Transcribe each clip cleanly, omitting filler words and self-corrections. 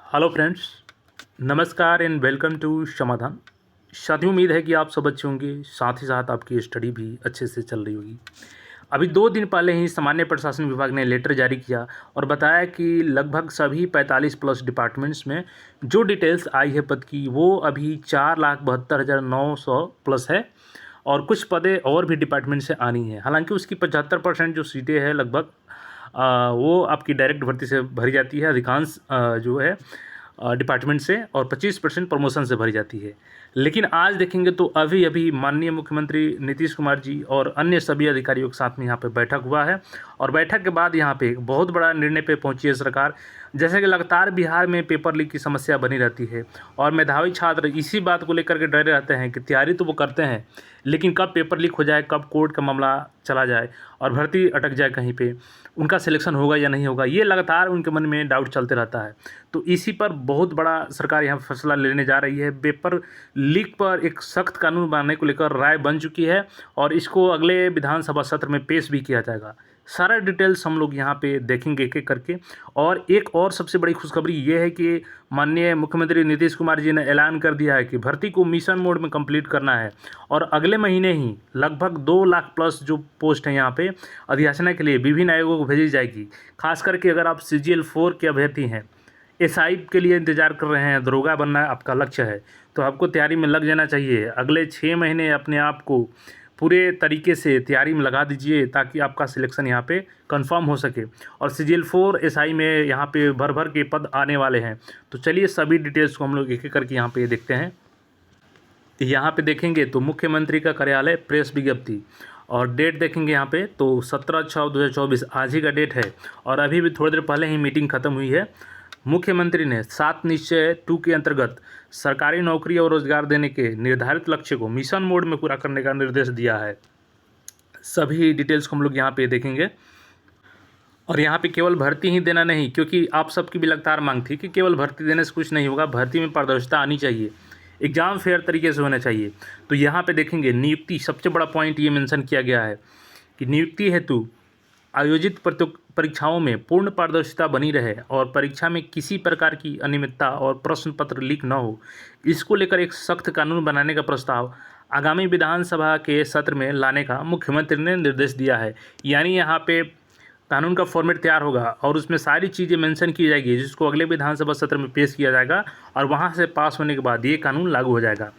Hello friends, नमस्कार and welcome to समाधान। साथियों, उम्मीद है कि आप सब अच्छे होंगे, साथ ही साथ आपकी स्टडी भी अच्छे से चल रही होगी। अभी 2 दिन पहले ही सामान्य प्रशासन विभाग ने लेटर जारी किया और बताया कि लगभग सभी 45 प्लस डिपार्टमेंट्स में जो डिटेल्स आई है पद की, वो अभी 4,72,900 प्लस है और कुछ पदें और भी डिपार्टमेंट से आनी है। हालांकि उसकी 75% जो सीटें हैं लगभग वो आपकी डायरेक्ट भर्ती से भरी जाती है, अधिकांश जो है डिपार्टमेंट से, और 25% प्रमोशन से भरी जाती है। लेकिन आज देखेंगे तो अभी अभी माननीय मुख्यमंत्री नीतीश कुमार जी और अन्य सभी अधिकारियों के साथ में यहाँ पे बैठक हुआ है और बैठक के बाद यहाँ पे एक बहुत बड़ा निर्णय पे पहुंची है सरकार। जैसे कि लगातार बिहार में पेपर लीक की समस्या बनी रहती है और मेधावी छात्र इसी बात को लेकर के डरे रहते हैं कि तैयारी तो वो करते हैं, लेकिन कब पेपर लीक हो जाए, कब कोर्ट का मामला चला जाए और भर्ती अटक जाए, कहीं पे उनका सिलेक्शन होगा या नहीं होगा, ये लगातार उनके मन में डाउट चलते रहता है। तो इसी पर बहुत बड़ा सरकार यहाँ फैसला लेने जा रही है। पेपर लीक पर एक सख्त कानून बनाने को लेकर राय बन चुकी है और इसको अगले विधानसभा सत्र में पेश भी किया जाएगा। सारा डिटेल्स हम लोग यहाँ पे देखेंगे एक एक करके। और एक और सबसे बड़ी खुशखबरी ये है कि माननीय मुख्यमंत्री नीतीश कुमार जी ने ऐलान कर दिया है कि भर्ती को मिशन मोड में कंप्लीट करना है और अगले महीने ही लगभग 2 लाख प्लस जो पोस्ट हैं यहाँ पे अधिसूचना के लिए विभिन्न आयोगों को भेजी जाएगी। खास करके अगर आप CGL-4 के अभ्यर्थी हैं, SI के लिए इंतजार कर रहे हैं, दरोगा बनना आपका लक्ष्य है, तो आपको तैयारी में लग जाना चाहिए। अगले 6 महीने अपने आप को पूरे तरीके से तैयारी में लगा दीजिए ताकि आपका सिलेक्शन यहाँ पे कंफर्म हो सके। और CGL-4 SI में यहाँ पे भर भर के पद आने वाले हैं। तो चलिए सभी डिटेल्स को हम लोग एक एक करके यहाँ पे देखते हैं। यहाँ पे देखेंगे तो मुख्यमंत्री का कार्यालय प्रेस विज्ञप्ति और डेट देखेंगे यहाँ पे तो 17/6/2024 आज ही का डेट है और अभी भी थोड़ी देर पहले ही मीटिंग खत्म हुई है। मुख्यमंत्री ने 7 निश्चय 2 के अंतर्गत सरकारी नौकरी और रोजगार देने के निर्धारित लक्ष्य को मिशन मोड में पूरा करने का निर्देश दिया है। सभी डिटेल्स को हम लोग यहाँ पे देखेंगे और यहाँ पे केवल भर्ती ही देना नहीं, क्योंकि आप सबकी भी लगातार मांग थी कि केवल भर्ती देने से कुछ नहीं होगा, भर्ती में पारदर्शिता आनी चाहिए, एग्जाम फेयर तरीके से होना चाहिए। तो यहाँ पे देखेंगे नियुक्ति, सबसे बड़ा पॉइंट ये मेंशन किया गया है कि नियुक्ति हेतु आयोजित परीक्षाओं में पूर्ण पारदर्शिता बनी रहे और परीक्षा में किसी प्रकार की अनियमितता और प्रश्न पत्र लीक न हो, इसको लेकर एक सख्त कानून बनाने का प्रस्ताव आगामी विधानसभा के सत्र में लाने का मुख्यमंत्री ने निर्देश दिया है। यानी यहाँ पे कानून का फॉर्मेट तैयार होगा और उसमें सारी चीज़ें मेंशन की जाएगी, जिसको अगले विधानसभा सत्र में पेश किया जाएगा और वहाँ से पास होने के बाद ये कानून लागू हो जाएगा।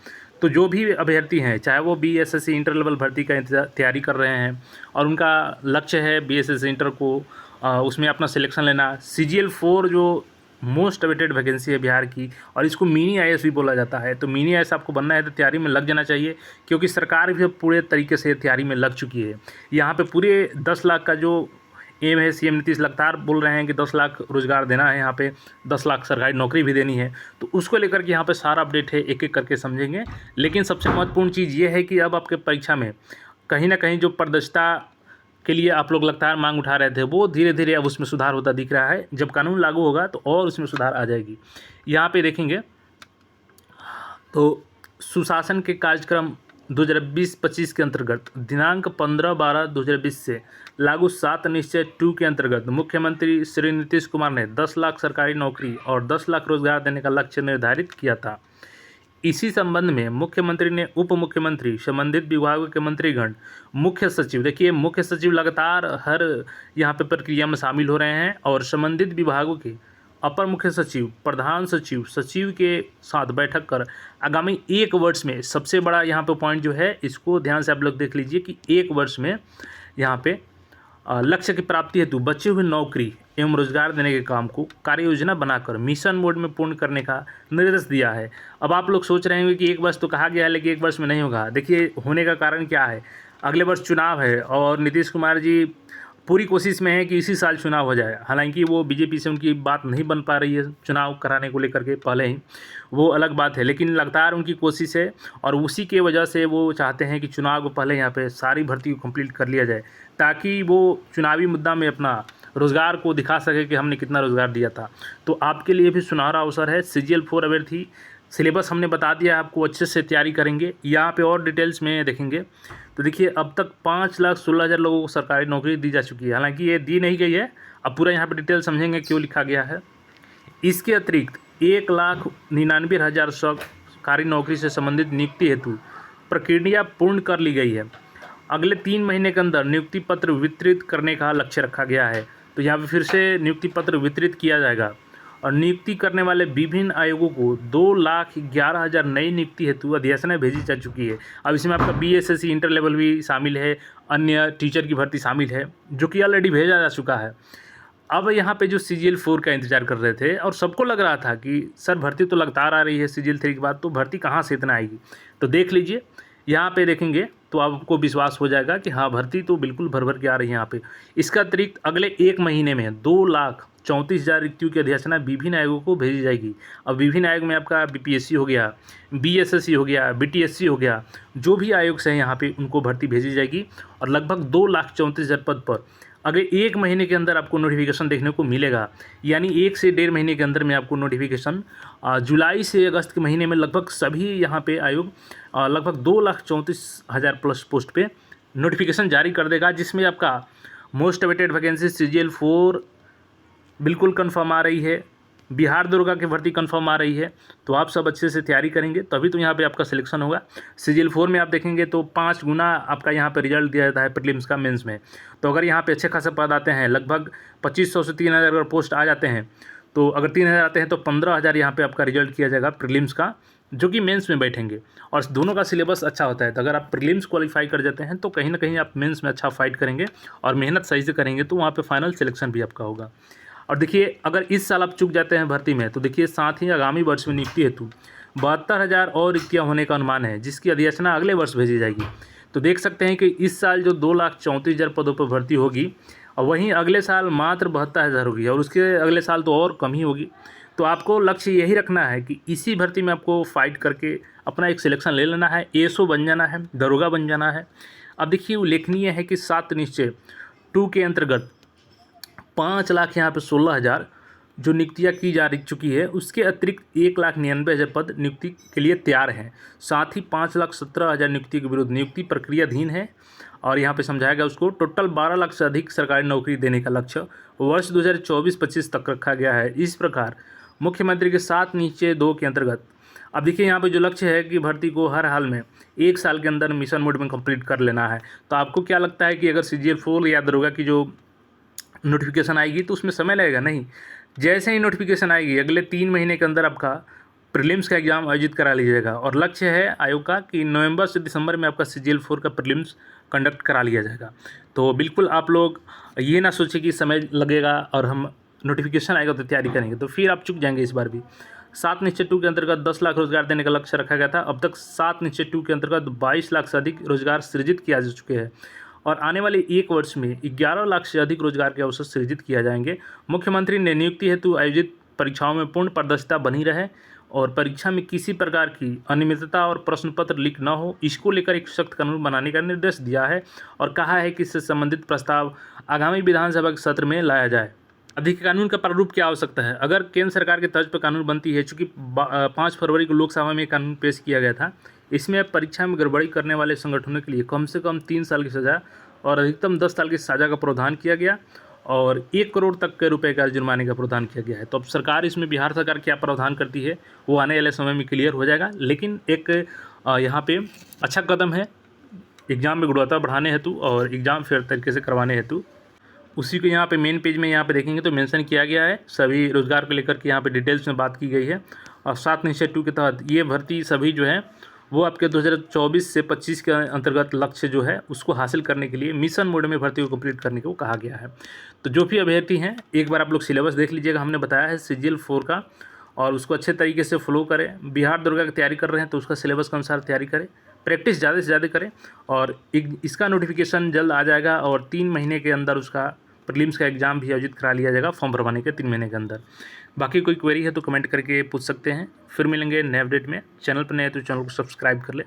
तो जो भी अभ्यर्थी हैं, चाहे वो BSSC इंटर लेवल भर्ती का तैयारी कर रहे हैं और उनका लक्ष्य है BSSC इंटर को उसमें अपना सिलेक्शन लेना, CGL-4 जो मोस्ट अवेटेड वैकेंसी है बिहार की और इसको मिनी IAS भी बोला जाता है, तो मिनी IAS आपको बनना है तो तैयारी में लग जाना चाहिए, क्योंकि सरकार भी अब पूरे तरीके से तैयारी में लग चुकी है। यहाँ पे पूरे 10 लाख का जो एम है, CM नीतीश लगातार बोल रहे हैं कि 10 लाख रोजगार देना है, यहाँ पे 10 लाख सरकारी नौकरी भी देनी है, तो उसको लेकर के यहाँ पे सारा अपडेट है, एक एक करके समझेंगे। लेकिन सबसे महत्वपूर्ण चीज़ ये है कि अब आपके परीक्षा में कहीं ना कहीं जो पारदर्शिता के लिए आप लोग लगातार मांग उठा रहे थे, वो धीरे धीरे अब उसमें सुधार होता दिख रहा है। जब कानून लागू होगा तो और उसमें सुधार आ जाएगी। यहाँ पे देखेंगे तो सुशासन के कार्यक्रम 2020-25 के अंतर्गत दिनांक 15/12/2020 से लागू 7 निश्चय 2 के अंतर्गत मुख्यमंत्री श्री नीतीश कुमार ने 10 लाख सरकारी नौकरी और 10 लाख रोजगार देने का लक्ष्य निर्धारित किया था। इसी संबंध में मुख्यमंत्री ने उप मुख्यमंत्री, संबंधित विभागों के मंत्रीगण, मुख्य सचिव, देखिए मुख्य सचिव लगातार हर यहाँ पे प्रक्रिया में शामिल हो रहे हैं और संबंधित विभागों के अपर मुख्य सचिव, प्रधान सचिव, सचिव के साथ बैठक कर आगामी 1 वर्ष में, सबसे बड़ा यहाँ पे पॉइंट जो है, इसको ध्यान से आप लोग देख लीजिए कि 1 वर्ष में यहाँ पे लक्ष्य की प्राप्ति हेतु बचे हुए नौकरी एवं रोजगार देने के काम को कार्य योजना बनाकर मिशन मोड में पूर्ण करने का निर्देश दिया है। अब आप लोग सोच रहे होंगे कि 1 वर्ष तो कहा गया है, लेकिन 1 वर्ष में नहीं होगा। देखिए होने का कारण क्या है, अगले वर्ष चुनाव है और नीतीश कुमार जी पूरी कोशिश में है कि इसी साल चुनाव हो जाए। हालांकि वो BJP से उनकी बात नहीं बन पा रही है चुनाव कराने को लेकर के पहले ही, वो अलग बात है, लेकिन लगातार उनकी कोशिश है और उसी के वजह से वो चाहते हैं कि चुनाव को पहले यहाँ पे सारी भर्ती को कंप्लीट कर लिया जाए, ताकि वो चुनावी मुद्दा में अपना रोज़गार को दिखा सके कि हमने कितना रोज़गार दिया था। तो आपके लिए भी सुनहरा अवसर है। CGL-4 अभ्यर्थी, सिलेबस हमने बता दिया, आपको अच्छे से तैयारी करेंगे। यहाँ पे और डिटेल्स में देखेंगे तो देखिए अब तक 5,16,000 लोगों को सरकारी नौकरी दी जा चुकी है। हालांकि ये दी नहीं गई है, अब पूरा यहाँ पे डिटेल समझेंगे क्यों लिखा गया है। इसके अतिरिक्त 1,99,000 सरकारी नौकरी से संबंधित नियुक्ति हेतु प्रक्रिया पूर्ण कर ली गई है। अगले 3 महीने के अंदर नियुक्ति पत्र वितरित करने का लक्ष्य रखा गया है। तो यहाँ पे फिर से नियुक्ति पत्र वितरित किया जाएगा और नियुक्ति करने वाले विभिन्न आयोगों को 2,11,000 नई नियुक्ति हेतु अधिसूचना भेजी जा चुकी है। अब इसमें आपका BSSC इंटर लेवल भी शामिल है, अन्य टीचर की भर्ती शामिल है, जो कि ऑलरेडी भेजा जा चुका है। अब यहाँ पे जो CGL 4 का इंतजार कर रहे थे और सबको लग रहा था कि सर भर्ती तो लगातार आ रही है CGL 3 के बाद, तो भर्ती कहाँ से इतना आएगी। तो देख लीजिए, यहाँ पे देखेंगे तो आपको विश्वास हो जाएगा कि हाँ भर्ती तो बिल्कुल भर भर के आ रही है यहाँ पे। इसका अतिरिक्त अगले 1 महीने में 2,34,000 रिक्तियों की अधिसूचना विभिन्न आयोगों को भेजी जाएगी। अब विभिन्न आयोग में आपका BPSC हो गया, BSSC हो गया, BTSC हो गया, जो भी आयोग से हैं यहाँ पे उनको भर्ती भेजी जाएगी और लगभग 2,34,000 पद पर अगले 1 महीने के अंदर आपको नोटिफिकेशन देखने को मिलेगा। यानी 1 से 1.5 महीने के अंदर में आपको नोटिफिकेशन जुलाई से अगस्त के महीने में लगभग सभी यहाँ पे आयोग लगभग 2,34,000 प्लस पोस्ट पे नोटिफिकेशन जारी कर देगा, जिसमें आपका मोस्ट अवेटेड वैकेंसी CGL 4 बिल्कुल कन्फर्म आ रही है, बिहार दरोगा की भर्ती कन्फर्म आ रही है। तो आप सब अच्छे से तैयारी करेंगे तभी तो यहाँ पे आपका सिलेक्शन होगा। CGL 4 में आप देखेंगे तो 5 गुना आपका यहाँ पे रिजल्ट दिया जाता है प्रीलिम्स का मेंस में। तो अगर यहाँ पे अच्छे खासे पद आते हैं, लगभग 2,500 से 3,000 अगर पोस्ट आ जाते हैं, तो अगर 3,000 आते हैं तो 15,000 यहाँ पे आपका रिजल्ट किया जाएगा प्रीलिम्स का, जो कि मेंस में बैठेंगे। और दोनों का सिलेबस अच्छा होता है, तो अगर आप प्रीलिम्स क्वालिफाई कर जाते हैं तो कहीं ना कहीं आप मेंस में अच्छा फाइट करेंगे और मेहनत सही से करेंगे तो वहाँ पे फाइनल सिलेक्शन भी आपका होगा। और देखिए, अगर इस साल आप चूक जाते हैं भर्ती में, तो देखिए साथ ही आगामी वर्ष में नियुक्ति हेतु 72,000 और रिक्तियाँ होने का अनुमान है, जिसकी अधिसूचना अगले वर्ष भेजी जाएगी। तो देख सकते हैं कि इस साल जो 2,34,000 पदों पर भर्ती होगी और वहीं अगले साल मात्र 72,000 होगी और उसके अगले साल तो और कम ही होगी। तो आपको लक्ष्य यही रखना है कि इसी भर्ती में आपको फाइट करके अपना एक सिलेक्शन ले लेना है, ASO बन जाना है, दरोगा बन जाना है। अब देखिए, उल्लेखनीय है कि 7 निश्चय 2 के अंतर्गत 5 लाख यहाँ पे 16,000 जो नियुक्तियाँ की जा चुकी है, उसके अतिरिक्त 1,99,000 पद नियुक्ति के लिए तैयार हैं। साथ ही 5,17,000 नियुक्ति के विरुद्ध नियुक्ति प्रक्रियाधीन है और यहाँ पे समझाया गया उसको टोटल 12 लाख से अधिक सरकारी नौकरी देने का लक्ष्य वर्ष 2024-25 तक रखा गया है। इस प्रकार मुख्यमंत्री के 7 निश्चय 2 के अंतर्गत अब देखिए यहाँ पे जो लक्ष्य है कि भर्ती को हर हाल में 1 साल के अंदर मिशन मोड में कंप्लीट कर लेना है। तो आपको क्या लगता है कि अगर CGL 4 या दरोगा की जो नोटिफिकेशन आएगी तो उसमें समय लगेगा? नहीं, जैसे ही नोटिफिकेशन आएगी अगले 3 महीने के अंदर आपका प्रीलिम्स का एग्ज़ाम आयोजित करा लीजिएगा और लक्ष्य है आयोग का कि नवंबर से दिसंबर में आपका CGL 4 का प्रीलिम्स कंडक्ट करा लिया जाएगा। तो बिल्कुल आप लोग ये ना सोचें कि समय लगेगा और हम नोटिफिकेशन आएगा तो तैयारी करेंगे, तो फिर आप चूक जाएंगे। इस बार भी 7 निश्चय 2 के अंतर्गत 10 लाख रोजगार देने का लक्ष्य रखा गया था। अब तक 7 निश्चय 2 के अंतर्गत 22 लाख से अधिक रोजगार सृजित किया जा चुके हैं और आने वाले 1 वर्ष में 11 लाख से अधिक रोजगार के अवसर सृजित किया जाएंगे। मुख्यमंत्री ने नियुक्ति हेतु आयोजित परीक्षाओं में पूर्ण पारदर्शिता बनी रहे और परीक्षा में किसी प्रकार की अनियमितता और प्रश्न पत्र लीक न हो, इसको लेकर एक सख्त कानून बनाने का निर्देश दिया है और कहा है कि इससे संबंधित प्रस्ताव आगामी विधानसभा के सत्र में लाया जाए। अधिक कानून का प्रारूप क्या हो सकता है? अगर केंद्र सरकार के तर्ज पर कानून बनती है, चूँकि 5 फरवरी को लोकसभा में कानून पेश किया गया था, इसमें परीक्षा में गड़बड़ी करने वाले संगठनों के लिए कम से कम 3 साल की सज़ा और अधिकतम 10 साल की सज़ा का प्रावधान किया गया और 1 करोड़ तक के रुपए का जुर्माने का प्रावधान किया गया है। तो अब सरकार इसमें बिहार सरकार क्या प्रावधान करती है वो आने वाले समय में क्लियर हो जाएगा, लेकिन एक यहाँ पे अच्छा कदम है एग्ज़ाम में गुणवत्ता बढ़ाने हेतु और एग्ज़ाम फेयर तरीके से करवाने हेतु। उसी को यहाँ पे मेन पेज में यहाँ पे देखेंगे तो मेंशन किया गया है, सभी रोजगार को लेकर के यहाँ पे डिटेल्स में बात की गई है। और 7 निश्चय 2 के तहत ये भर्ती सभी जो है वो आपके 2024 से 25 के अंतर्गत लक्ष्य जो है उसको हासिल करने के लिए मिशन मोड में भर्ती को कंप्लीट करने को कहा गया है। तो जो भी अभ्यर्थी हैं एक बार आप लोग सिलेबस देख लीजिएगा, हमने बताया है CGL 4 का, और उसको अच्छे तरीके से फॉलो करें। बिहार दरोगा की तैयारी कर रहे हैं तो उसका सिलेबस के अनुसार तैयारी करें, प्रैक्टिस ज़्यादा से ज़्यादा करें और इसका नोटिफिकेशन जल्द आ जाएगा और 3 महीने के अंदर उसका प्रीलिम्स का एग्ज़ाम भी आयोजित करा लिया जाएगा फॉर्म भरवाने के 3 महीने के अंदर। बाकी कोई क्वेरी है तो कमेंट करके पूछ सकते हैं। फिर मिलेंगे नए अपडेट में। चैनल पर नए हैं तो चैनल को सब्सक्राइब कर ले।